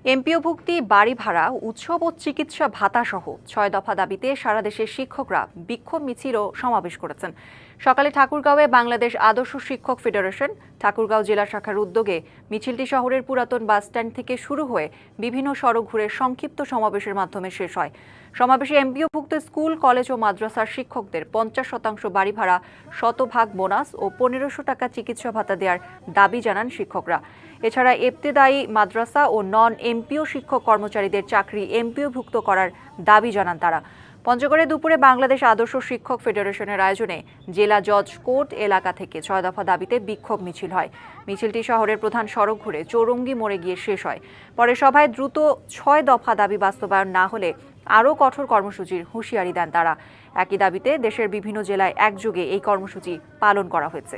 এমপিওভুক্তি, বাড়ি ভাড়া, উৎসব ও চিকিৎসা ভাতা সহ ৬ দফা দাবিতে সারা দেশের শিক্ষকরা বিক্ষোভ মিছিল ও সমাবেশ করেছেন। সকালে ঠাকুরগাঁওয়ে বাংলাদেশ আদর্শ শিক্ষক ফেডারেশন ঠাকুরগাঁও জেলা শাখার উদ্যোগে মিছিলটি শহরের পুরাতন বাসস্ট্যান্ড থেকে শুরু হয়ে বিভিন্ন সড়ক ঘুরে সংক্ষিপ্ত সমাবেশের মাধ্যমে শেষ হয়। সমাবেশে এমপিওভুক্ত স্কুল, কলেজ ও মাদ্রাসার শিক্ষকদের ৫০% বাড়ি ভাড়া, শতভাগ বোনাস ও ১৫০০ টাকা চিকিৎসা ভাতা দেওয়ার দাবি জানান শিক্ষকরা। এছাড়া ইবতেদায়ী মাদ্রাসা ও নন এমপিও শিক্ষক কর্মচারীদের চাকরি এমপিওভুক্ত করার দাবি জানান তারা। পঞ্চগড়ে দুপুরে বাংলাদেশ আদর্শ শিক্ষক ফেডারেশনের আয়োজনে জেলা জজ কোর্ট এলাকা থেকে ৬ দফা দাবিতে বিক্ষোভ মিছিল হয়। মিছিলটি শহরের প্রধান সড়ক ঘুরে চৌরঙ্গি মোড়ে গিয়ে শেষ হয়। পরে সভায় দ্রুত ৬ দফা দাবি বাস্তবায়ন না হলে আরও কঠোর কর্মসূচির হুঁশিয়ারি দেন তারা। একই দাবিতে দেশের বিভিন্ন জেলায় একযোগে এই কর্মসূচি পালন করা হয়েছে।